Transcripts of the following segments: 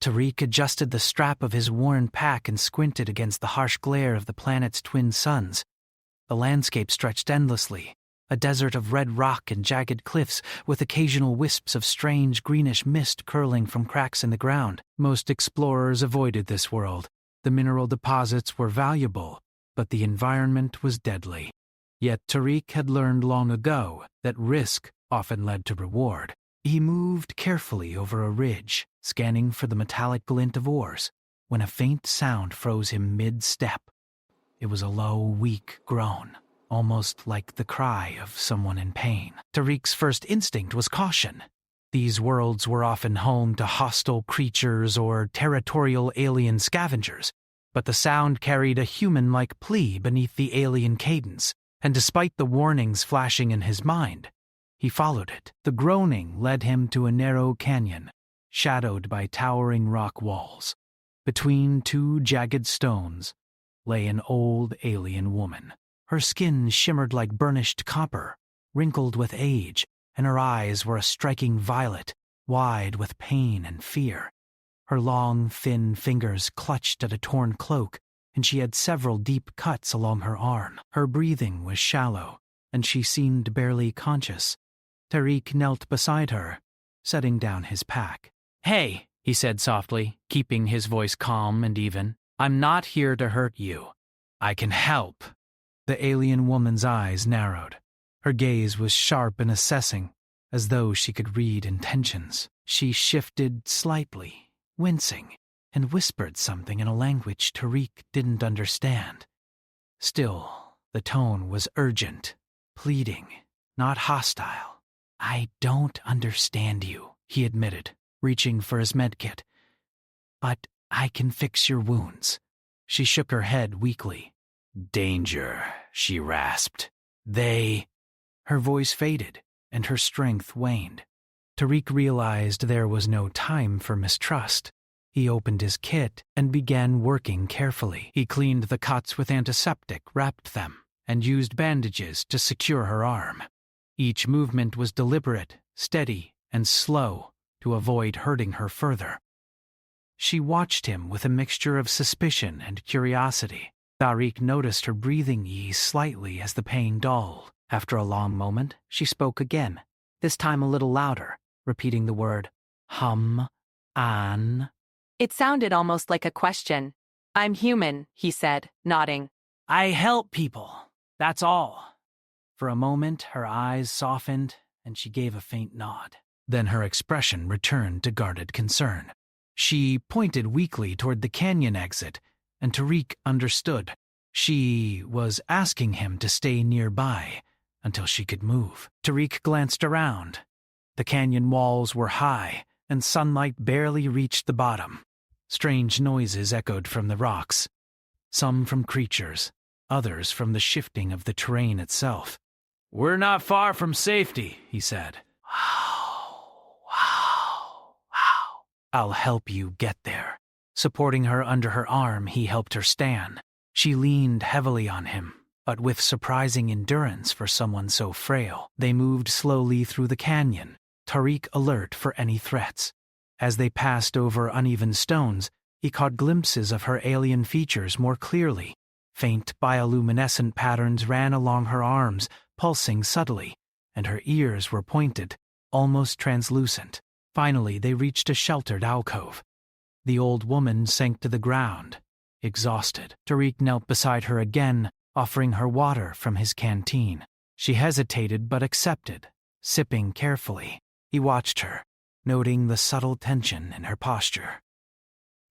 Tariq adjusted the strap of his worn pack and squinted against the harsh glare of the planet's twin suns. The landscape stretched endlessly, a desert of red rock and jagged cliffs with occasional wisps of strange greenish mist curling from cracks in the ground. Most explorers avoided this world. The mineral deposits were valuable, but the environment was deadly. Yet Tariq had learned long ago that risk often led to reward. He moved carefully over a ridge, scanning for the metallic glint of ores, when a faint sound froze him mid-step. It was a low, weak groan, almost like the cry of someone in pain. Tariq's first instinct was caution. These worlds were often home to hostile creatures or territorial alien scavengers, but the sound carried a human-like plea beneath the alien cadence, and despite the warnings flashing in his mind, he followed it. The groaning led him to a narrow canyon, shadowed by towering rock walls. Between two jagged stones lay an old alien woman. Her skin shimmered like burnished copper, wrinkled with age, and her eyes were a striking violet, wide with pain and fear. Her long, thin fingers clutched at a torn cloak, and she had several deep cuts along her arm. Her breathing was shallow, and she seemed barely conscious. Tariq knelt beside her, setting down his pack. "Hey," he said softly, keeping his voice calm and even. "I'm not here to hurt you. I can help." The alien woman's eyes narrowed. Her gaze was sharp and assessing, as though she could read intentions. She shifted slightly, wincing, and whispered something in a language Tariq didn't understand. Still, the tone was urgent, pleading, not hostile. "I don't understand you," he admitted, reaching for his medkit. "But I can fix your wounds." She shook her head weakly. "Danger," she rasped. Her voice faded, and her strength waned. Tariq realized there was no time for mistrust. He opened his kit and began working carefully. He cleaned the cuts with antiseptic, wrapped them, and used bandages to secure her arm. Each movement was deliberate, steady, and slow to avoid hurting her further. She watched him with a mixture of suspicion and curiosity. Tariq noticed her breathing ease slightly as the pain dulled. After a long moment, she spoke again, this time a little louder, repeating the word, an. It sounded almost like a question. "I'm human," he said, nodding. "I help people, that's all." For a moment, her eyes softened, and she gave a faint nod. Then her expression returned to guarded concern. She pointed weakly toward the canyon exit, and Tariq understood. She was asking him to stay nearby until she could move. Tariq glanced around. The canyon walls were high, and sunlight barely reached the bottom. Strange noises echoed from the rocks, some from creatures, others from the shifting of the terrain itself. "We're not far from safety," he said. Wow. "I'll help you get there." Supporting her under her arm, he helped her stand. She leaned heavily on him, but with surprising endurance for someone so frail. They moved slowly through the canyon, Tariq alert for any threats. As they passed over uneven stones, he caught glimpses of her alien features more clearly. Faint bioluminescent patterns ran along her arms, pulsing subtly, and her ears were pointed, almost translucent. Finally, they reached a sheltered alcove. The old woman sank to the ground, exhausted. Tariq knelt beside her again, offering her water from his canteen. She hesitated but accepted, sipping carefully. He watched her, noting the subtle tension in her posture.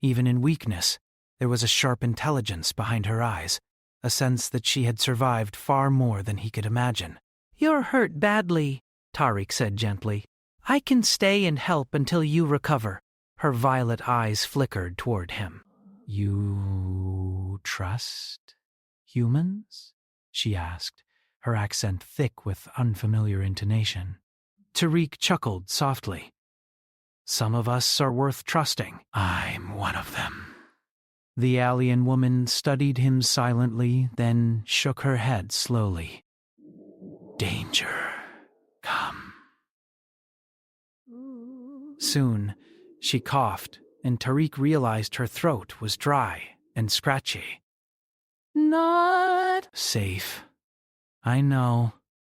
Even in weakness, there was a sharp intelligence behind her eyes, a sense that she had survived far more than he could imagine. "You're hurt badly," Tariq said gently. "I can stay and help until you recover." Her violet eyes flickered toward him. "You trust humans?" she asked, her accent thick with unfamiliar intonation. Tariq chuckled softly. "Some of us are worth trusting. I'm one of them." The alien woman studied him silently, then shook her head slowly. "Danger. Come." Soon, she coughed and Tariq realized her throat was dry and scratchy. Not Safe. I know,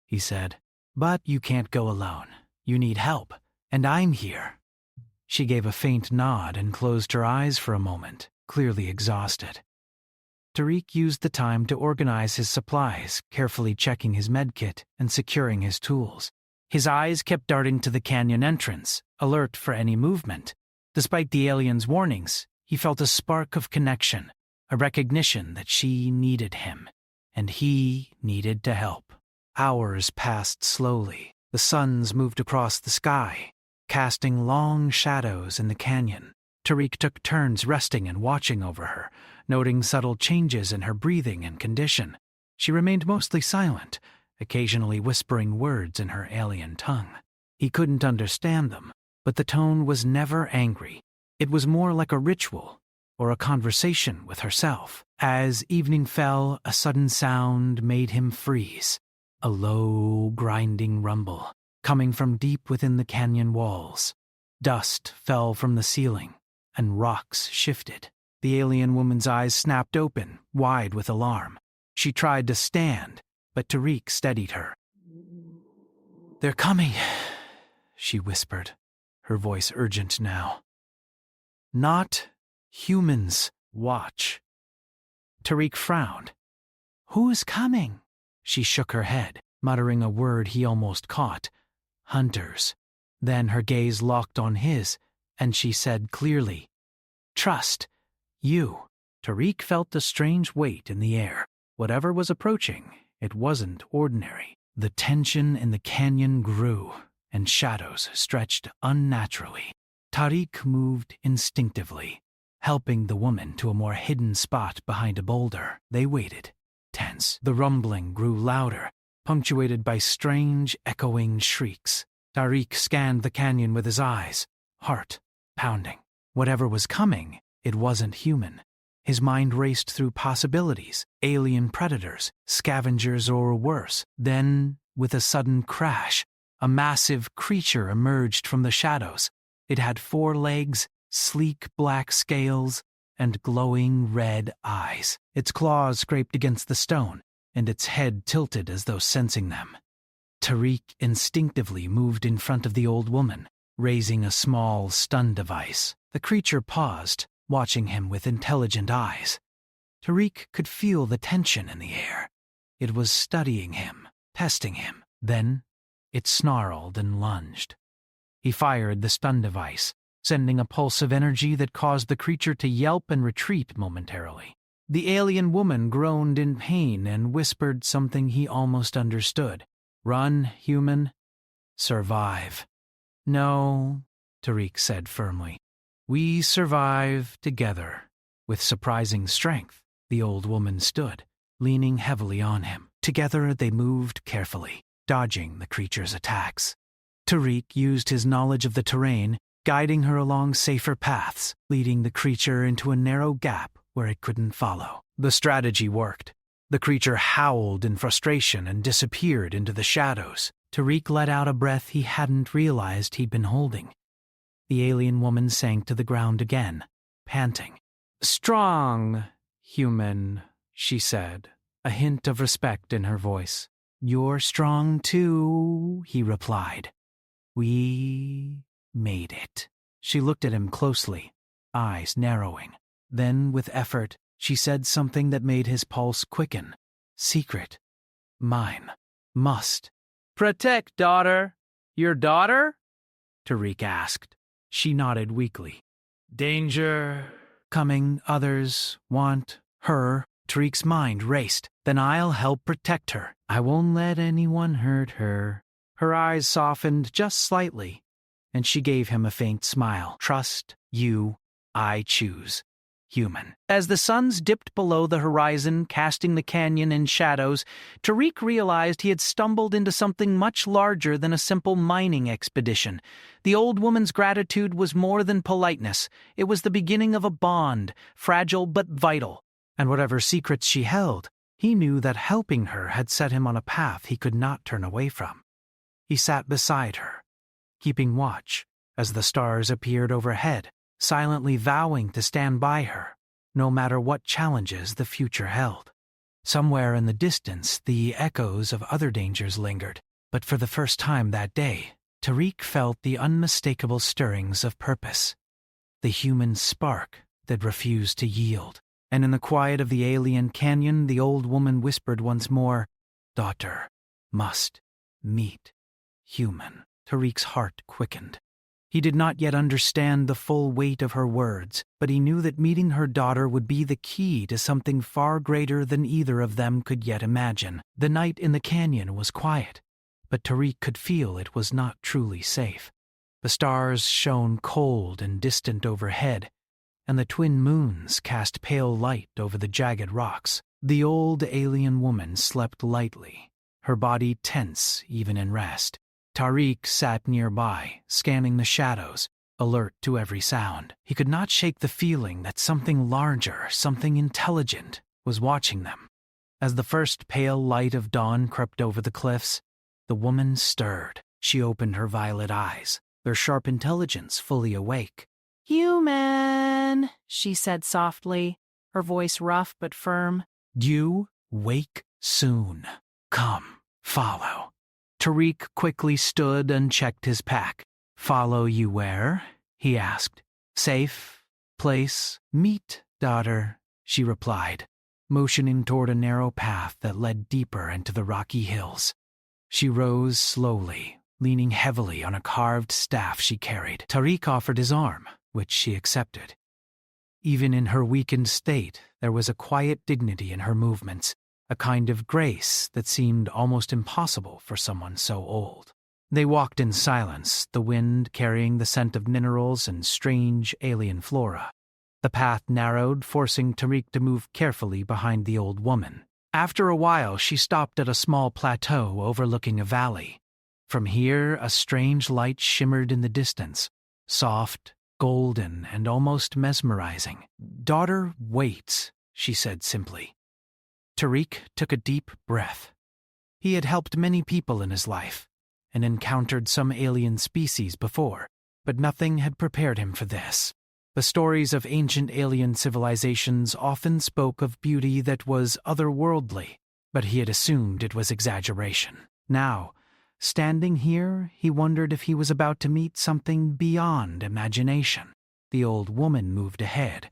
he said, but you can't go alone. You need help, and I'm here. She gave a faint nod and closed her eyes for a moment, clearly exhausted. Tariq used the time to organize his supplies, carefully checking his medkit and securing his tools. His eyes kept darting to the canyon entrance, alert for any movement. Despite the alien's warnings, he felt a spark of connection, a recognition that she needed him, and he needed to help. Hours passed slowly. The suns moved across the sky, casting long shadows in the canyon. Tariq took turns resting and watching over her, noting subtle changes in her breathing and condition. She remained mostly silent, occasionally whispering words in her alien tongue. He couldn't understand them, but the tone was never angry. It was more like a ritual, or a conversation with herself. As evening fell, a sudden sound made him freeze. A low, grinding rumble, coming from deep within the canyon walls. Dust fell from the ceiling, and rocks shifted. The alien woman's eyes snapped open, wide with alarm. She tried to stand, but Tariq steadied her. "They're coming," she whispered, her voice urgent now. "Not humans. Watch." Tariq frowned. "Who's coming?" She shook her head, muttering a word he almost caught. "Hunters." Then her gaze locked on his, and she said clearly, "Trust. You." Tariq felt a strange weight in the air. Whatever was approaching, it wasn't ordinary. The tension in the canyon grew, and shadows stretched unnaturally. Tariq moved instinctively, helping the woman to a more hidden spot behind a boulder. They waited, tense. The rumbling grew louder, punctuated by strange, echoing shrieks. Tariq scanned the canyon with his eyes, heart pounding. Whatever was coming, it wasn't human. His mind raced through possibilities, alien predators, scavengers, or worse. Then, with a sudden crash, a massive creature emerged from the shadows. It had 4 legs, sleek black scales, and glowing red eyes. Its claws scraped against the stone, and its head tilted as though sensing them. Tariq instinctively moved in front of the old woman, raising a small stun device. The creature paused, watching him with intelligent eyes. Tariq could feel the tension in the air. It was studying him, testing him. Then, it snarled and lunged. He fired the stun device, sending a pulse of energy that caused the creature to yelp and retreat momentarily. The alien woman groaned in pain and whispered something he almost understood. "Run, human. Survive." "No," Tariq said firmly. "We survive together." With surprising strength, the old woman stood, leaning heavily on him. Together they moved carefully, dodging the creature's attacks. Tariq used his knowledge of the terrain, guiding her along safer paths, leading the creature into a narrow gap where it couldn't follow. The strategy worked. The creature howled in frustration and disappeared into the shadows. Tariq let out a breath he hadn't realized he'd been holding. The alien woman sank to the ground again, panting. "Strong, human," she said, a hint of respect in her voice. "You're strong too," he replied. "We made it." She looked at him closely, eyes narrowing. Then, with effort, she said something that made his pulse quicken. "Secret. Mine. Must." "Protect, daughter." "Your daughter?" Tariq asked. She nodded weakly. "Danger coming. Others want her." Tariq's mind raced. "Then I'll help protect her. I won't let anyone hurt her." Her eyes softened just slightly, and she gave him a faint smile. "Trust you. I choose. Human." As the suns dipped below the horizon, casting the canyon in shadows, Tariq realized he had stumbled into something much larger than a simple mining expedition. The old woman's gratitude was more than politeness. It was the beginning of a bond, fragile but vital. And whatever secrets she held, he knew that helping her had set him on a path he could not turn away from. He sat beside her, keeping watch as the stars appeared overhead, silently vowing to stand by her, no matter what challenges the future held. Somewhere in the distance, the echoes of other dangers lingered, but for the first time that day, Tariq felt the unmistakable stirrings of purpose, the human spark that refused to yield. And in the quiet of the alien canyon, the old woman whispered once more, "Daughter must meet human." Tariq's heart quickened. He did not yet understand the full weight of her words, but he knew that meeting her daughter would be the key to something far greater than either of them could yet imagine. The night in the canyon was quiet, but Tariq could feel it was not truly safe. The stars shone cold and distant overhead, and the twin moons cast pale light over the jagged rocks. The old alien woman slept lightly, her body tense even in rest. Tariq sat nearby, scanning the shadows, alert to every sound. He could not shake the feeling that something larger, something intelligent, was watching them. As the first pale light of dawn crept over the cliffs, the woman stirred. She opened her violet eyes, their sharp intelligence fully awake. "Human," she said softly, her voice rough but firm. "You wake soon. Come, follow." Tariq quickly stood and checked his pack. "Follow you where?" he asked. "Safe place. Meet, daughter," she replied, motioning toward a narrow path that led deeper into the rocky hills. She rose slowly, leaning heavily on a carved staff she carried. Tariq offered his arm, which she accepted. Even in her weakened state, there was a quiet dignity in her movements, a kind of grace that seemed almost impossible for someone so old. They walked in silence, the wind carrying the scent of minerals and strange alien flora. The path narrowed, forcing Tariq to move carefully behind the old woman. After a while, she stopped at a small plateau overlooking a valley. From here, a strange light shimmered in the distance, soft, golden, and almost mesmerizing. "Daughter waits," she said simply. Tariq took a deep breath. He had helped many people in his life, and encountered some alien species before, but nothing had prepared him for this. The stories of ancient alien civilizations often spoke of beauty that was otherworldly, but he had assumed it was exaggeration. Now, standing here, he wondered if he was about to meet something beyond imagination. The old woman moved ahead,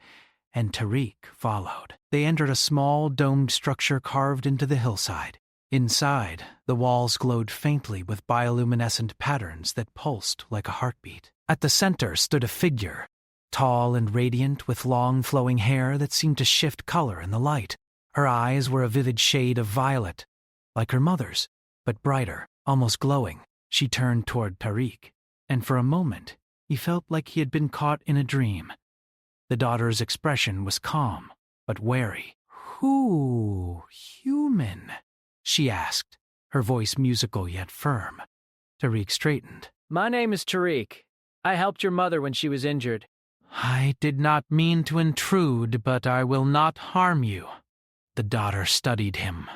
and Tariq followed. They entered a small domed structure carved into the hillside. Inside, the walls glowed faintly with bioluminescent patterns that pulsed like a heartbeat. At the center stood a figure, tall and radiant with long flowing hair that seemed to shift color in the light. Her eyes were a vivid shade of violet, like her mother's, but brighter, almost glowing. She turned toward Tariq, and for a moment, he felt like he had been caught in a dream. The daughter's expression was calm, but wary. "Who, human?" she asked, her voice musical yet firm. Tariq straightened. "My name is Tariq. I helped your mother when she was injured." "I did not mean to intrude, but I will not harm you." The daughter studied him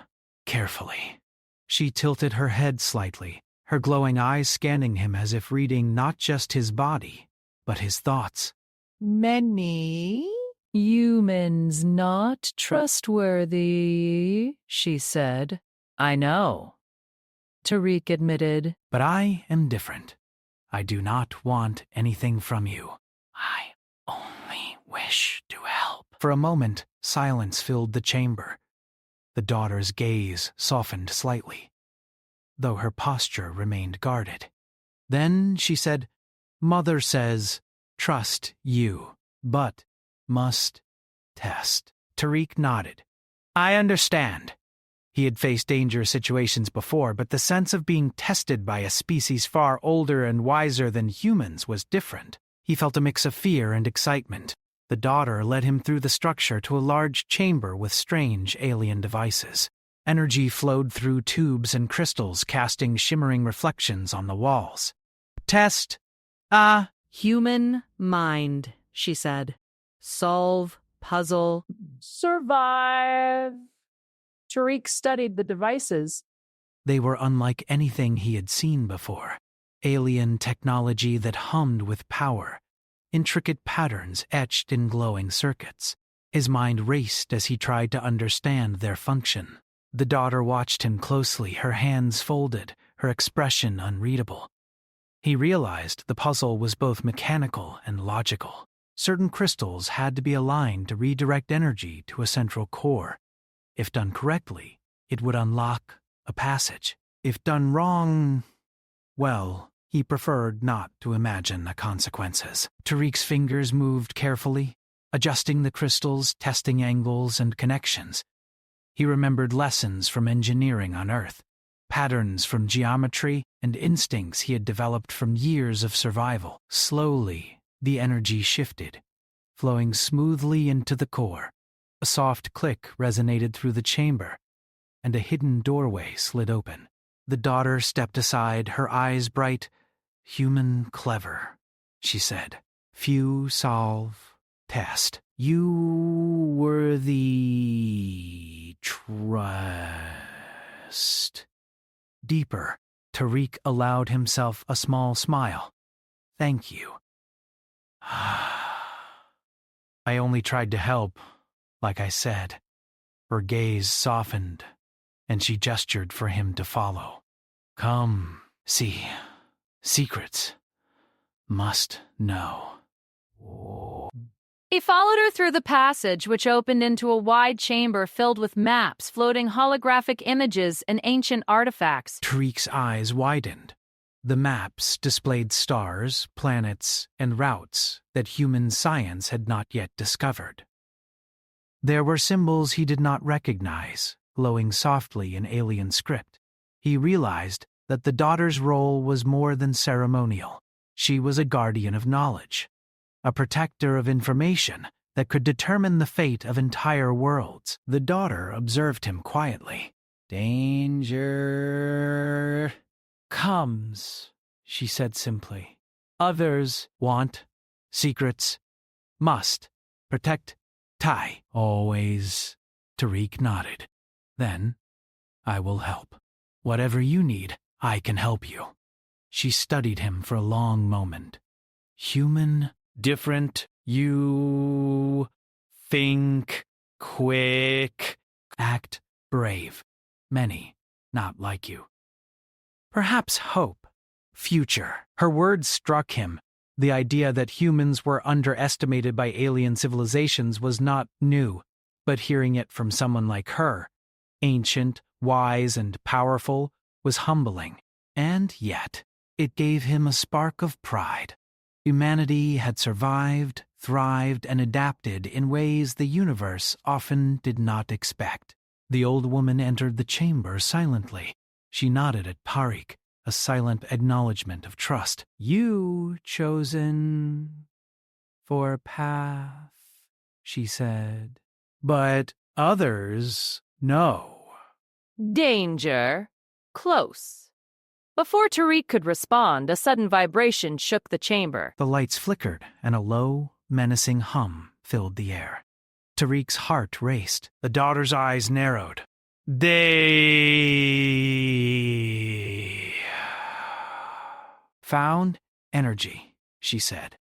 carefully. She tilted her head slightly, her glowing eyes scanning him as if reading not just his body, but his thoughts. "Many humans not trustworthy," she said. "I know," Tariq admitted. "But I am different. I do not want anything from you. I only wish to help." For a moment, silence filled the chamber. The daughter's gaze softened slightly, though her posture remained guarded. Then she said, "Mother says, trust you, but must test." Tariq nodded. "I understand." He had faced dangerous situations before, but the sense of being tested by a species far older and wiser than humans was different. He felt a mix of fear and excitement. The daughter led him through the structure to a large chamber with strange alien devices. Energy flowed through tubes and crystals, casting shimmering reflections on the walls. "Test. "Human mind," she said. "Solve, puzzle, survive." Tariq studied the devices. They were unlike anything he had seen before. Alien technology that hummed with power, intricate patterns etched in glowing circuits. His mind raced as he tried to understand their function. The daughter watched him closely, her hands folded, her expression unreadable. He realized the puzzle was both mechanical and logical. Certain crystals had to be aligned to redirect energy to a central core. If done correctly, it would unlock a passage. If done wrong, well, he preferred not to imagine the consequences. Tariq's fingers moved carefully, adjusting the crystals, testing angles and connections. He remembered lessons from engineering on Earth, patterns from geometry, and instincts he had developed from years of survival. Slowly, the energy shifted, flowing smoothly into the core. A soft click resonated through the chamber, and a hidden doorway slid open. The daughter stepped aside, her eyes bright. "Human clever," she said. "Few solve, test. You were the trust." Deeper, Tariq allowed himself a small smile. "Thank you." "I only tried to help, like I said." Her gaze softened, and she gestured for him to follow. "Come, see. Secrets. Must know." He followed her through the passage, which opened into a wide chamber filled with maps, floating holographic images, and ancient artifacts. Tariq's eyes widened. The maps displayed stars, planets, and routes that human science had not yet discovered. There were symbols he did not recognize, glowing softly in alien script. He realized that the daughter's role was more than ceremonial. She was a guardian of knowledge, a protector of information that could determine the fate of entire worlds. The daughter observed him quietly. "Danger comes," she said simply. "Others want secrets, must protect. Tai always." Tariq nodded. "Then I will help. Whatever you need, I can help you." She studied him for a long moment. "Human, different, you think quick, act brave. Many not like you. Perhaps hope, future." Her words struck him. The idea that humans were underestimated by alien civilizations was not new, but hearing it from someone like her, ancient, wise, and powerful, was humbling. And yet, it gave him a spark of pride. Humanity had survived, thrived, and adapted in ways the universe often did not expect. The old woman entered the chamber silently. She nodded at Tariq, a silent acknowledgement of trust. "You chosen for path," she said. "But others, no." Danger close. Before Tariq could respond, a sudden vibration shook the chamber. The lights flickered, and a low, menacing hum filled the air. Tariq's heart raced. The daughter's eyes narrowed. "They found energy," she said.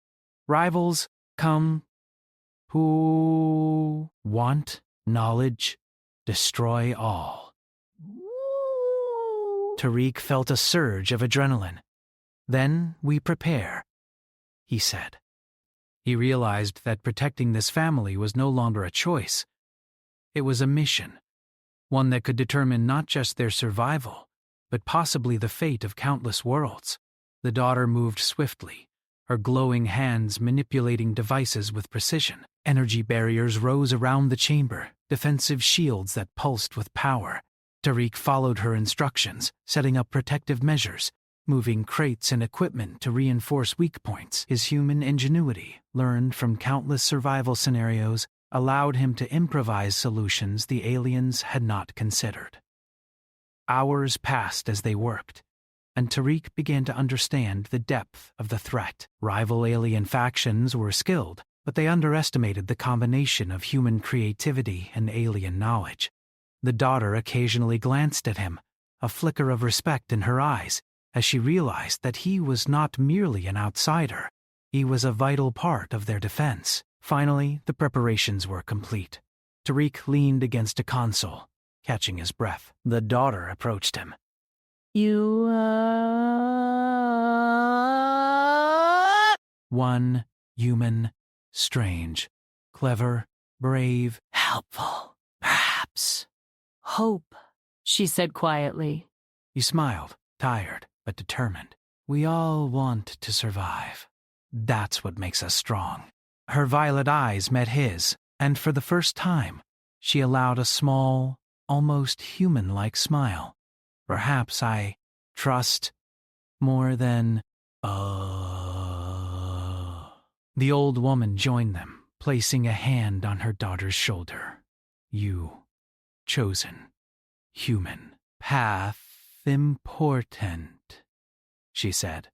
"Rivals come who want knowledge, destroy all." Tariq felt a surge of adrenaline. "Then we prepare," he said. He realized that protecting this family was no longer a choice. It was a mission, one that could determine not just their survival, but possibly the fate of countless worlds. The daughter moved swiftly, her glowing hands manipulating devices with precision. Energy barriers rose around the chamber, defensive shields that pulsed with power. Tariq followed her instructions, setting up protective measures, moving crates and equipment to reinforce weak points. His human ingenuity, learned from countless survival scenarios, allowed him to improvise solutions the aliens had not considered. Hours passed as they worked, and Tariq began to understand the depth of the threat. Rival alien factions were skilled, but they underestimated the combination of human creativity and alien knowledge. The daughter occasionally glanced at him, a flicker of respect in her eyes, as she realized that he was not merely an outsider, He was a vital part of their defense. Finally, the preparations were complete. Tariq leaned against a console, catching his breath. The daughter approached him. You, One, human, strange, clever, brave, helpful, perhaps. Hope, she said quietly. He smiled, tired but determined. We all want to survive. That's what makes us strong. Her violet eyes met his, and for the first time, she allowed a small, almost human-like smile. Perhaps I trust more than, The old woman joined them, placing a hand on her daughter's shoulder. You, chosen, human, path important, she said.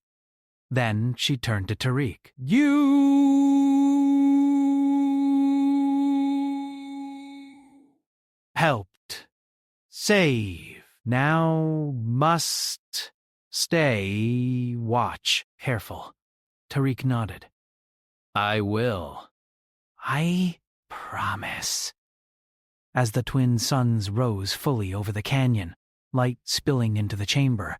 Then she turned to Tariq. You helped save. Now must stay watch. Careful. Tariq nodded. I will. I promise. As the twin suns rose fully over the canyon, light spilling into the chamber,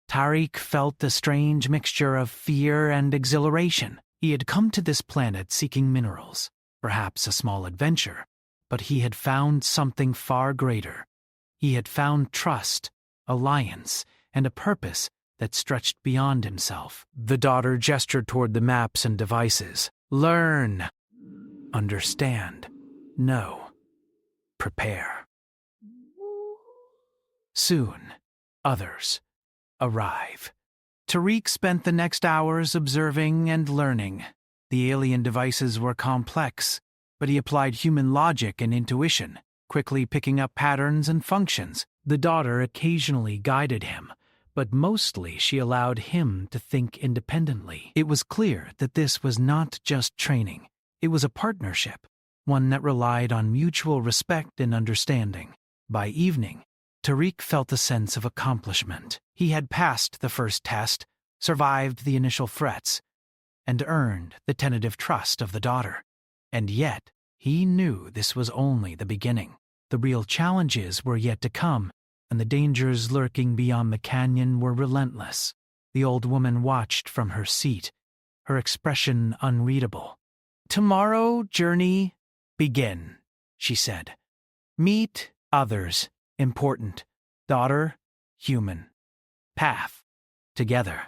Tariq felt a strange mixture of fear and exhilaration. He had come to this planet seeking minerals, perhaps a small adventure, but he had found something far greater. He had found trust, alliance, and a purpose that stretched beyond himself. The daughter gestured toward the maps and devices. Learn, understand, know, prepare. Soon, others arrive. Tariq spent the next hours observing and learning. The alien devices were complex, but he applied human logic and intuition, quickly picking up patterns and functions. The daughter occasionally guided him, but mostly she allowed him to think independently. It was clear that this was not just training. It was a partnership, one that relied on mutual respect and understanding. By evening, Tariq felt a sense of accomplishment. He had passed the first test, survived the initial threats, and earned the tentative trust of the daughter. And yet, he knew this was only the beginning. The real challenges were yet to come, and the dangers lurking beyond the canyon were relentless. The old woman watched from her seat, her expression unreadable. Tomorrow, journey, begin, she said. Meet others, important. Daughter, human. Path, together.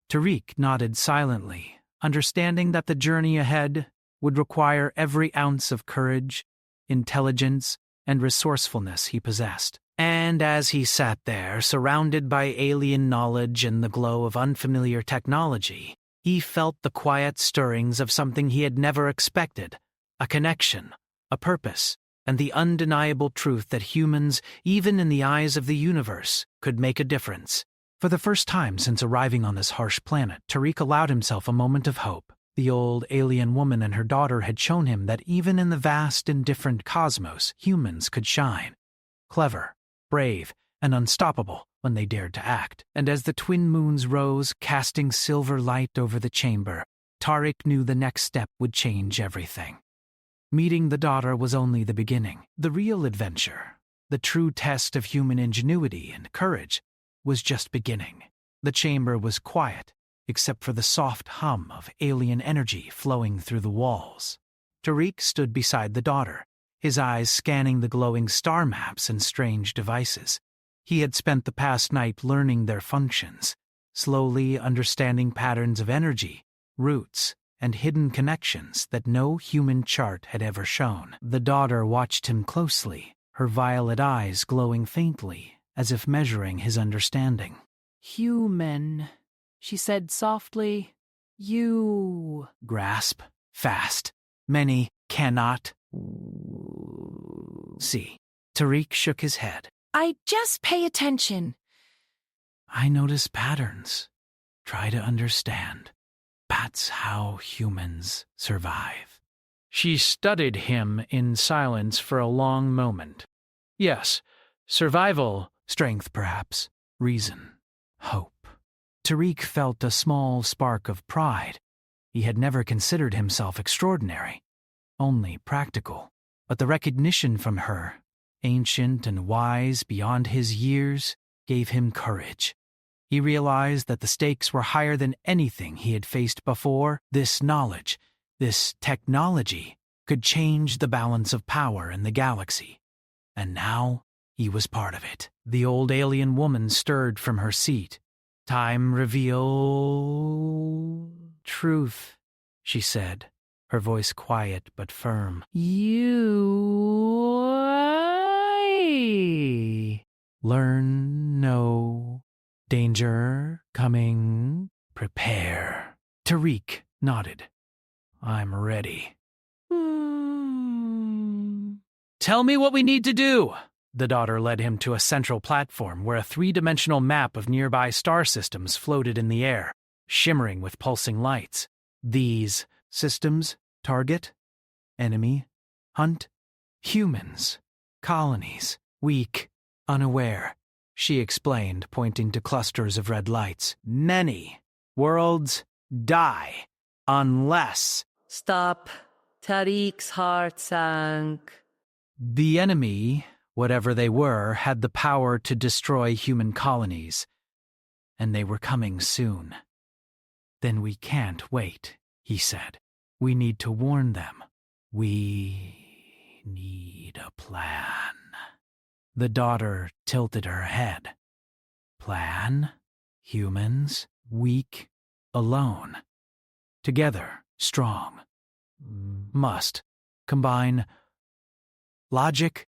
Tariq nodded silently, understanding that the journey ahead would require every ounce of courage, intelligence, and resourcefulness he possessed. And as he sat there, surrounded by alien knowledge and the glow of unfamiliar technology, he felt the quiet stirrings of something he had never expected, a connection, a purpose, and the undeniable truth that humans, even in the eyes of the universe, could make a difference. For the first time since arriving on this harsh planet, Tariq allowed himself a moment of hope. The old alien woman and her daughter had shown him that even in the vast and different cosmos, humans could shine. Clever, brave, and unstoppable when they dared to act. And as the twin moons rose, casting silver light over the chamber, Tariq knew the next step would change everything. Meeting the daughter was only the beginning. The real adventure, the true test of human ingenuity and courage, was just beginning. The chamber was quiet, except for the soft hum of alien energy flowing through the walls. Tariq stood beside the daughter, his eyes scanning the glowing star maps and strange devices. He had spent the past night learning their functions, slowly understanding patterns of energy, roots, and hidden connections that no human chart had ever shown. The daughter watched him closely, her violet eyes glowing faintly, as if measuring his understanding. Human, she said softly. You grasp, fast. Many cannot see. Tariq shook his head. I just pay attention. I notice patterns. Try to understand. That's how humans survive. She studied him in silence for a long moment. Yes, survival, strength perhaps, reason, hope. Tariq felt a small spark of pride. He had never considered himself extraordinary, only practical. But the recognition from her, ancient and wise beyond his years, gave him courage. He realized that the stakes were higher than anything he had faced before. This knowledge, this technology, could change the balance of power in the galaxy. And now he was part of it. The old alien woman stirred from her seat. "Time reveal truth," she said, her voice quiet but firm. "You learn, know, danger coming, prepare." Tariq nodded. "I'm ready." "Tell me what we need to do." The daughter led him to a central platform where a three-dimensional map of nearby star systems floated in the air, shimmering with pulsing lights. These systems target, enemy, hunt, humans, colonies, weak, unaware, she explained, pointing to clusters of red lights. "Many worlds die unless—" Stop. Tariq's heart sank. The enemy, whatever they were, had the power to destroy human colonies, and they were coming soon. "Then we can't wait," he said. "We need to warn them. We need a plan." The daughter tilted her head. "Plan? Humans? Weak? Alone? Together? Strong? Must combine logic,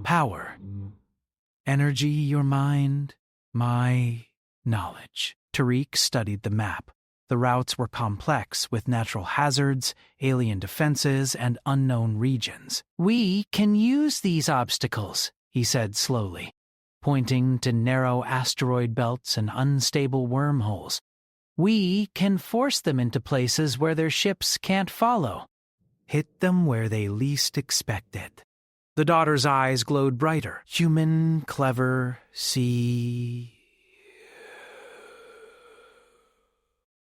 power, energy, your mind, my knowledge." Tariq studied the map. The routes were complex, with natural hazards, alien defenses, and unknown regions. "We can use these obstacles," he said slowly, pointing to narrow asteroid belts and unstable wormholes. "We can force them into places where their ships can't follow. Hit them where they least expect it." The daughter's eyes glowed brighter. "Human, clever, see..."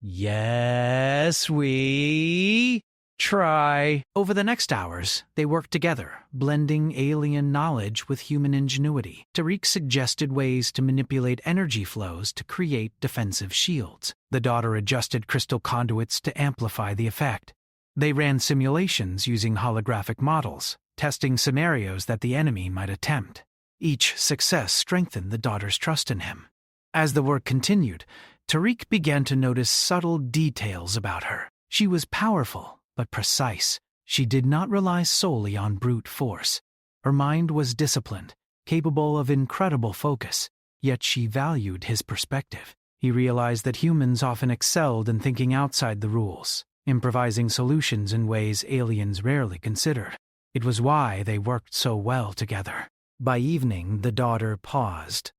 "Yes, we try." Over the next hours, they worked together, blending alien knowledge with human ingenuity. Tariq suggested ways to manipulate energy flows to create defensive shields. The daughter adjusted crystal conduits to amplify the effect. They ran simulations using holographic models, testing scenarios that the enemy might attempt. Each success strengthened the daughter's trust in him. As the work continued, Tariq began to notice subtle details about her. She was powerful, but precise. She did not rely solely on brute force. Her mind was disciplined, capable of incredible focus, yet she valued his perspective. He realized that humans often excelled in thinking outside the rules, improvising solutions in ways aliens rarely considered. It was why they worked so well together. By evening, the daughter paused.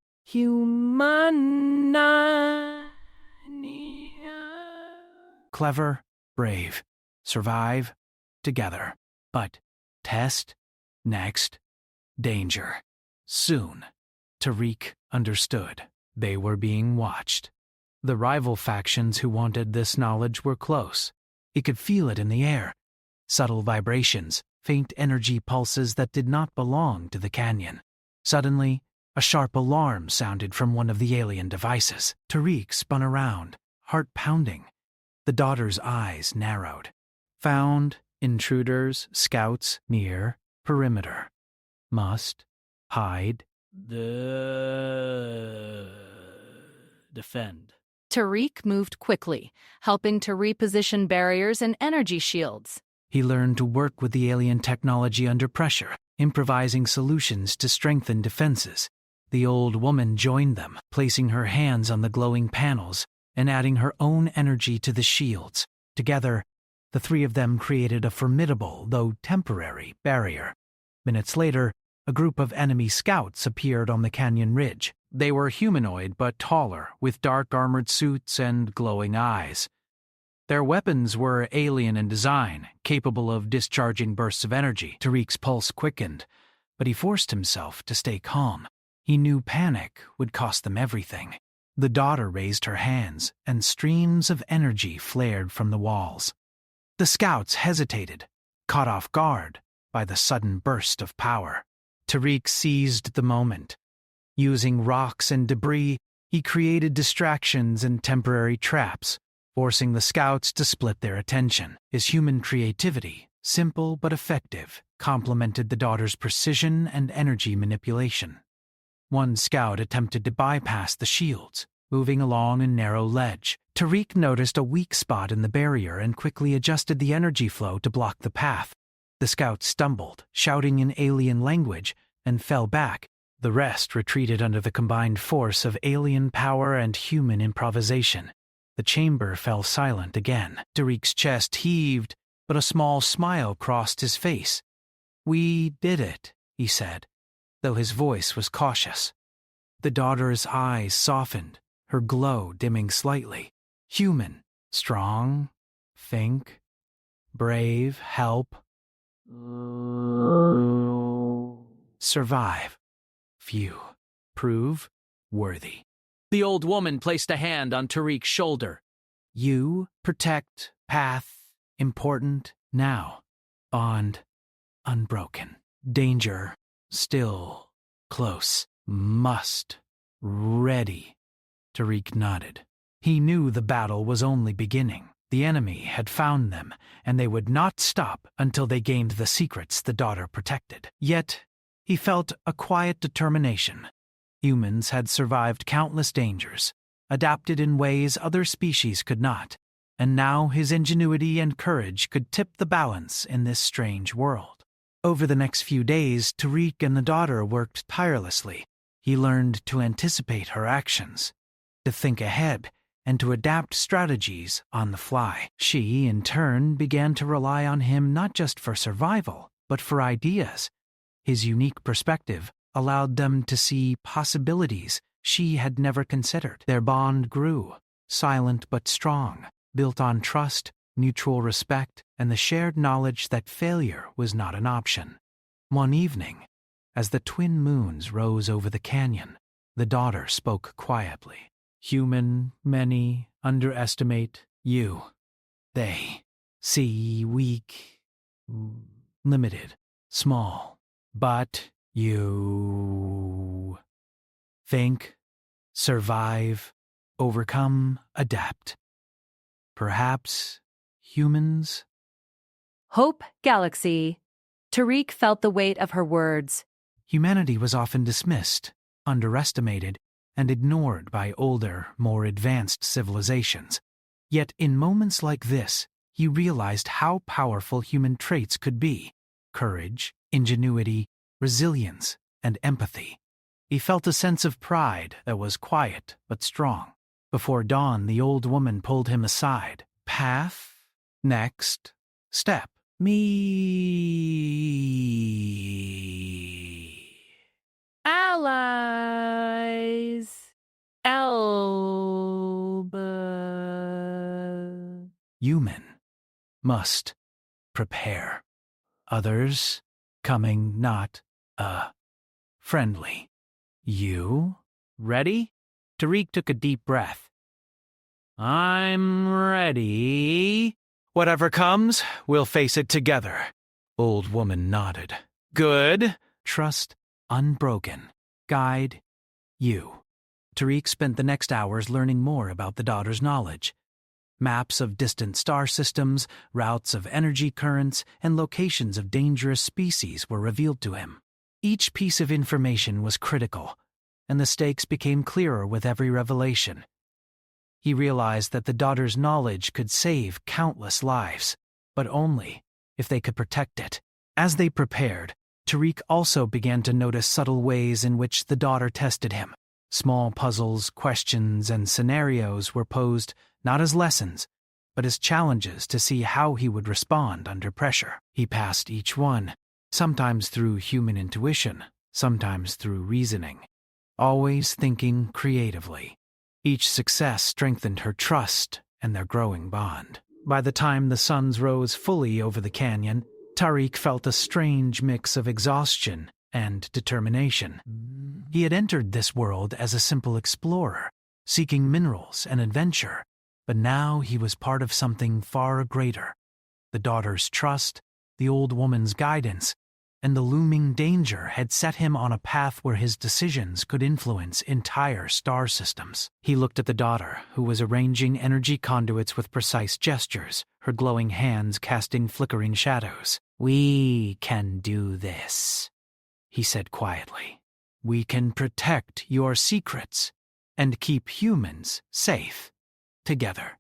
Clever, brave, survive, together. But test, next, danger. Soon, Tariq understood. They were being watched. The rival factions who wanted this knowledge were close. He could feel it in the air. Subtle vibrations, faint energy pulses that did not belong to the canyon. Suddenly, a sharp alarm sounded from one of the alien devices. Tariq spun around, heart pounding. The daughter's eyes narrowed. Found, intruders, scouts, near, perimeter. Must, hide, defend. Tariq moved quickly, helping to reposition barriers and energy shields. He learned to work with the alien technology under pressure, improvising solutions to strengthen defenses. The old woman joined them, placing her hands on the glowing panels and adding her own energy to the shields. Together, the three of them created a formidable, though temporary, barrier. Minutes later, a group of enemy scouts appeared on the canyon ridge. They were humanoid but taller, with dark armored suits and glowing eyes. Their weapons were alien in design, capable of discharging bursts of energy. Tariq's pulse quickened, but he forced himself to stay calm. He knew panic would cost them everything. The daughter raised her hands, and streams of energy flared from the walls. The scouts hesitated, caught off guard by the sudden burst of power. Tariq seized the moment. Using rocks and debris, he created distractions and temporary traps, forcing the scouts to split their attention. His human creativity, simple but effective, complemented the daughter's precision and energy manipulation. One scout attempted to bypass the shields, moving along a narrow ledge. Tariq noticed a weak spot in the barrier and quickly adjusted the energy flow to block the path. The scout stumbled, shouting in alien language, and fell back. The rest retreated under the combined force of alien power and human improvisation. The chamber fell silent again. Tariq's chest heaved, but a small smile crossed his face. "We did it," he said, though his voice was cautious. The daughter's eyes softened, her glow dimming slightly. Human, strong, think, brave, help, survive, few, prove, worthy. The old woman placed a hand on Tariq's shoulder. You, protect, path, important, now, bond, unbroken. Danger, still, close, must, ready. Tariq nodded. He knew the battle was only beginning. The enemy had found them, and they would not stop until they gained the secrets the daughter protected. Yet, he felt a quiet determination. Humans had survived countless dangers, adapted in ways other species could not, and now his ingenuity and courage could tip the balance in this strange world. Over the next few days, Tariq and the daughter worked tirelessly. He learned to anticipate her actions, to think ahead, and to adapt strategies on the fly. She, in turn, began to rely on him not just for survival, but for ideas. His unique perspective allowed them to see possibilities she had never considered. Their bond grew, silent but strong, built on trust, mutual respect, and the shared knowledge that failure was not an option. One evening, as the twin moons rose over the canyon, the daughter spoke quietly. Human, many underestimate you. They see weak, limited, small. But you think, survive, overcome, adapt. Perhaps humans? Hope Galaxy. Tariq felt the weight of her words. Humanity was often dismissed, underestimated, and ignored by older, more advanced civilizations. Yet in moments like this, he realized how powerful human traits could be: courage, ingenuity, resilience, and empathy. He felt a sense of pride that was quiet but strong. Before dawn, the old woman pulled him aside. Path, next, step. Me. Allies. Elba. Human must prepare. Others coming not friendly. You ready? Tariq took a deep breath. I'm ready. Whatever comes, we'll face it together. Old woman nodded. Good. Trust unbroken. Guide you. Tariq spent the next hours learning more about the daughter's knowledge. Maps of distant star systems, routes of energy currents, and locations of dangerous species were revealed to him. Each piece of information was critical, and the stakes became clearer with every revelation. He realized that the daughter's knowledge could save countless lives, but only if they could protect it. As they prepared, Tariq also began to notice subtle ways in which the daughter tested him. Small puzzles, questions, and scenarios were posed not as lessons, but as challenges to see how he would respond under pressure. He passed each one, sometimes through human intuition, sometimes through reasoning, always thinking creatively. Each success strengthened her trust and their growing bond. By the time the suns rose fully over the canyon, Tariq felt a strange mix of exhaustion and determination. He had entered this world as a simple explorer, seeking minerals and adventure, but now he was part of something far greater. The daughter's trust, the old woman's guidance, and the looming danger had set him on a path where his decisions could influence entire star systems. He looked at the daughter, who was arranging energy conduits with precise gestures, her glowing hands casting flickering shadows. "We can do this," he said quietly. "We can protect your secrets and keep humans safe together."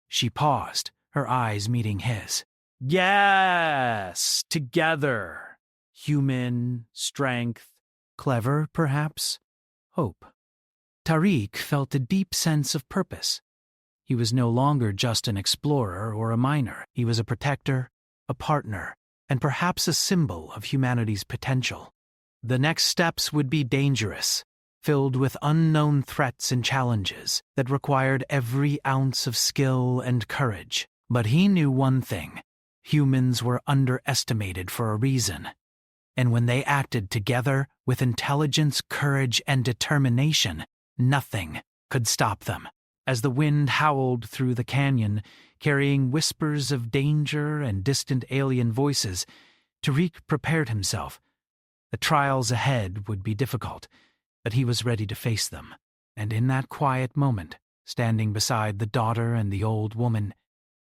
She paused, her eyes meeting his. "Yes, together. Human, strength, clever, perhaps, hope." Tariq felt a deep sense of purpose. He was no longer just an explorer or a miner. He was a protector, a partner, and perhaps a symbol of humanity's potential. The next steps would be dangerous, filled with unknown threats and challenges that required every ounce of skill and courage. But he knew one thing: humans were underestimated for a reason. And when they acted together with intelligence, courage, and determination, nothing could stop them. As the wind howled through the canyon, carrying whispers of danger and distant alien voices, Tariq prepared himself. The trials ahead would be difficult, but he was ready to face them. And in that quiet moment, standing beside the daughter and the old woman,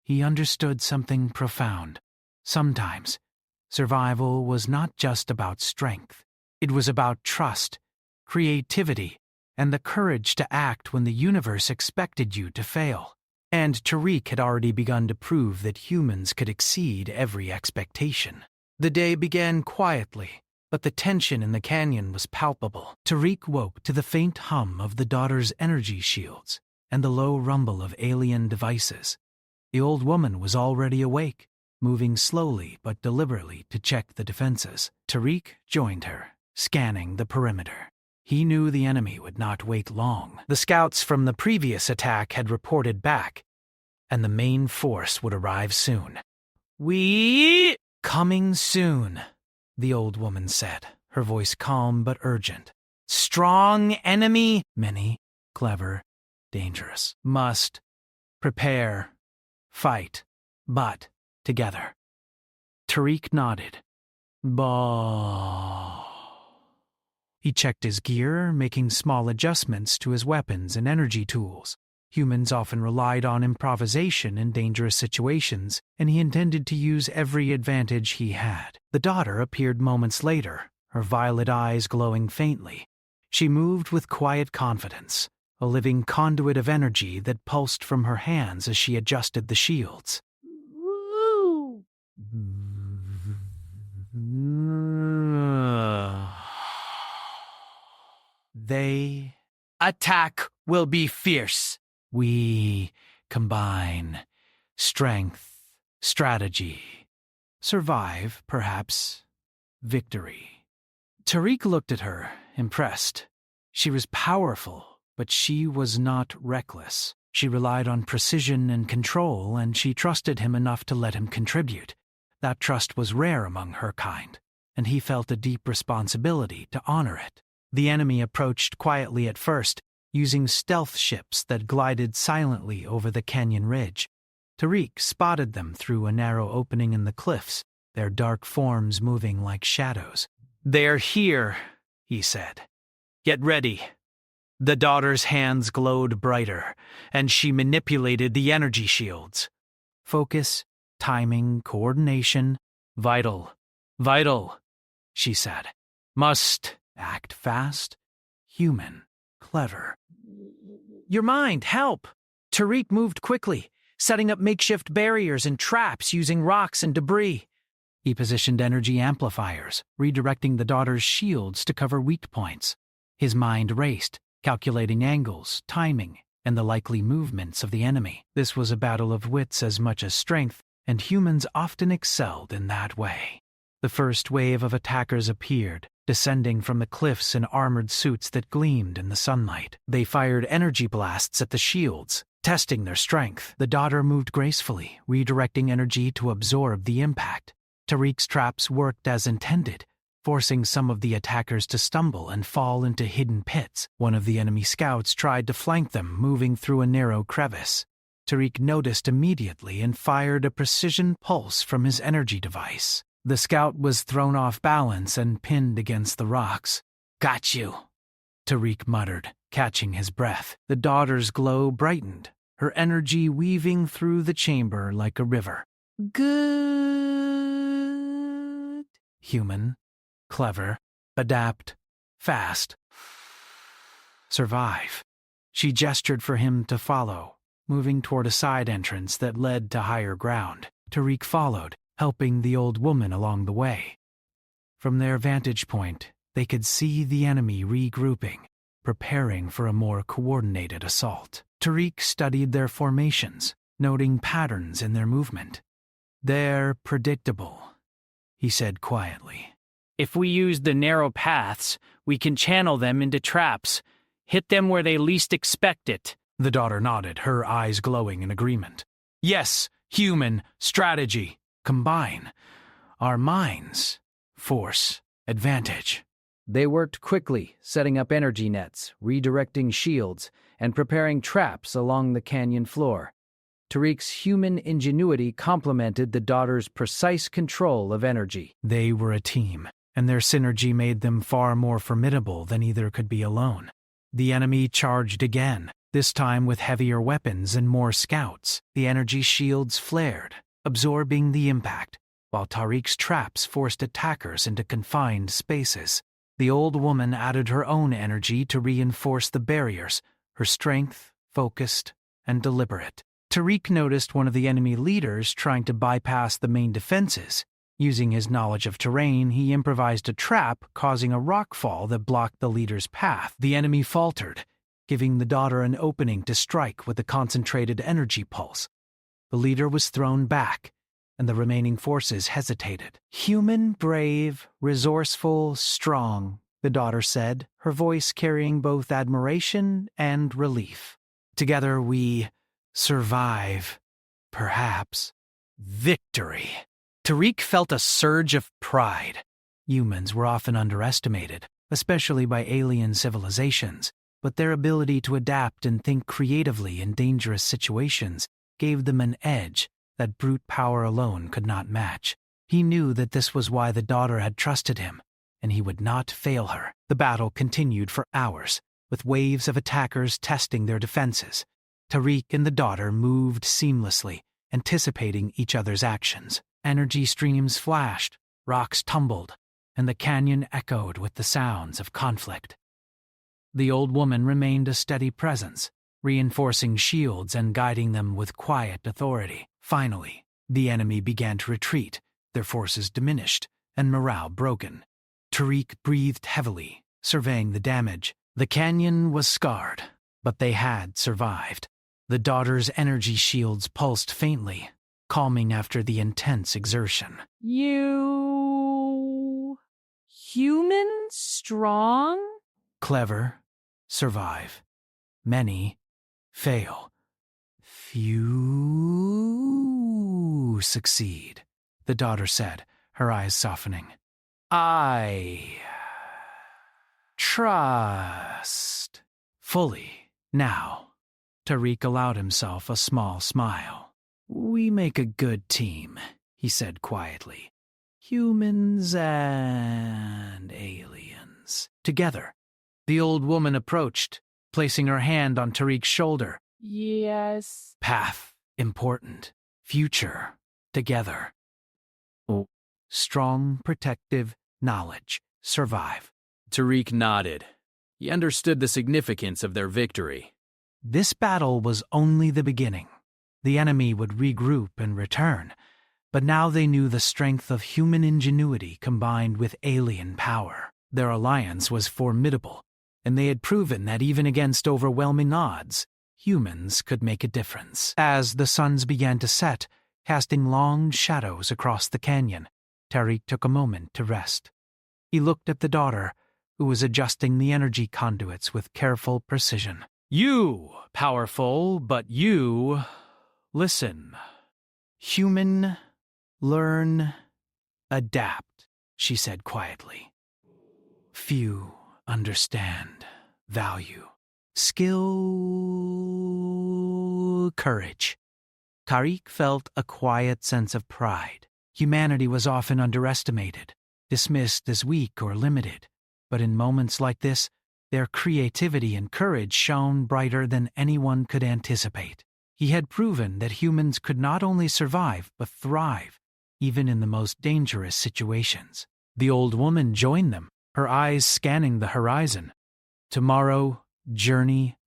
he understood something profound. Sometimes, survival was not just about strength. It was about trust, creativity, and the courage to act when the universe expected you to fail. And Tariq had already begun to prove that humans could exceed every expectation. The day began quietly, but the tension in the canyon was palpable. Tariq woke to the faint hum of the daughter's energy shields and the low rumble of alien devices. The old woman was already awake, moving slowly but deliberately to check the defenses. Tariq joined her, scanning the perimeter. He knew the enemy would not wait long. The scouts from the previous attack had reported back, and the main force would arrive soon. "We coming soon," the old woman said, her voice calm but urgent. "Strong enemy, many, clever, dangerous. Must prepare, fight, but together." Tariq nodded. Bah. He checked his gear, making small adjustments to his weapons and energy tools. Humans often relied on improvisation in dangerous situations, and he intended to use every advantage he had. The daughter appeared moments later, her violet eyes glowing faintly. She moved with quiet confidence, a living conduit of energy that pulsed from her hands as she adjusted the shields. They attack will be fierce. We combine strength, strategy, survive, perhaps, victory. Tariq looked at her, impressed. She was powerful, but she was not reckless. She relied on precision and control, and she trusted him enough to let him contribute. That trust was rare among her kind, and he felt a deep responsibility to honor it. The enemy approached quietly at first, using stealth ships that glided silently over the canyon ridge. Tariq spotted them through a narrow opening in the cliffs, their dark forms moving like shadows. "They're here," he said. "Get ready." The daughter's hands glowed brighter, and she manipulated the energy shields. Focus, timing, coordination, vital, she said. Must act fast, human, clever. "Your mind, help!" Tariq moved quickly, setting up makeshift barriers and traps using rocks and debris. He positioned energy amplifiers, redirecting the daughter's shields to cover weak points. His mind raced, calculating angles, timing, and the likely movements of the enemy. This was a battle of wits as much as strength, and humans often excelled in that way. The first wave of attackers appeared, descending from the cliffs in armored suits that gleamed in the sunlight. They fired energy blasts at the shields, testing their strength. The daughter moved gracefully, redirecting energy to absorb the impact. Tariq's traps worked as intended, forcing some of the attackers to stumble and fall into hidden pits. One of the enemy scouts tried to flank them, moving through a narrow crevice. Tariq noticed immediately and fired a precision pulse from his energy device. The scout was thrown off balance and pinned against the rocks. "Got you," Tariq muttered, catching his breath. The daughter's glow brightened, her energy weaving through the chamber like a river. "Good. Human. Clever. Adapt. Fast. Survive." She gestured for him to follow, moving toward a side entrance that led to higher ground. Tariq followed, helping the old woman along the way. From their vantage point, they could see the enemy regrouping, preparing for a more coordinated assault. Tariq studied their formations, noting patterns in their movement. "They're predictable," he said quietly. If we use the narrow paths, we can channel them into traps. Hit them where they least expect it. The daughter nodded, her eyes glowing in agreement. "Yes, human, strategy. Combine. Our minds. Force. Advantage." They worked quickly, setting up energy nets, redirecting shields, and preparing traps along the canyon floor. Tariq's human ingenuity complemented the daughter's precise control of energy. They were a team, and their synergy made them far more formidable than either could be alone. The enemy charged again, this time with heavier weapons and more scouts. The energy shields flared, absorbing the impact, while Tariq's traps forced attackers into confined spaces. The old woman added her own energy to reinforce the barriers, her strength focused and deliberate. Tariq noticed one of the enemy leaders trying to bypass the main defenses. Using his knowledge of terrain, he improvised a trap, causing a rockfall that blocked the leader's path. The enemy faltered, giving the daughter an opening to strike with a concentrated energy pulse. The leader was thrown back, and the remaining forces hesitated. "Human, brave, resourceful, strong," the daughter said, her voice carrying both admiration and relief. "Together we survive, perhaps, victory." Tariq felt a surge of pride. Humans were often underestimated, especially by alien civilizations, but their ability to adapt and think creatively in dangerous situations gave them an edge that brute power alone could not match. He knew that this was why the daughter had trusted him, and he would not fail her. The battle continued for hours, with waves of attackers testing their defenses. Tariq and the daughter moved seamlessly, anticipating each other's actions. Energy streams flashed, rocks tumbled, and the canyon echoed with the sounds of conflict. The old woman remained a steady presence, reinforcing shields and guiding them with quiet authority. Finally, the enemy began to retreat, their forces diminished, and morale broken. Tariq breathed heavily, surveying the damage. The canyon was scarred, but they had survived. The daughter's energy shields pulsed faintly, calming after the intense exertion. "You... human strong?" Clever, survive. Many, fail. Few succeed, the daughter said, her eyes softening. "I trust fully now." Tariq allowed himself a small smile. "We make a good team," he said quietly. "Humans and aliens. Together." The old woman approached, placing her hand on Tariq's shoulder. "Yes." "Path, important. Future, together. Oh, strong, protective knowledge, survive." Tariq nodded. He understood the significance of their victory. This battle was only the beginning. The enemy would regroup and return, but now they knew the strength of human ingenuity combined with alien power. Their alliance was formidable, and they had proven that even against overwhelming odds, humans could make a difference. As the suns began to set, casting long shadows across the canyon, Tariq took a moment to rest. He looked at the daughter, who was adjusting the energy conduits with careful precision. "You, powerful, but you, listen. Human, learn, adapt," she said quietly. Few understand value. Skill, courage. Tariq felt a quiet sense of pride. Humanity was often underestimated, dismissed as weak or limited. But in moments like this, their creativity and courage shone brighter than anyone could anticipate. He had proven that humans could not only survive but thrive, even in the most dangerous situations. The old woman joined them, her eyes scanning the horizon. Tomorrow, journey.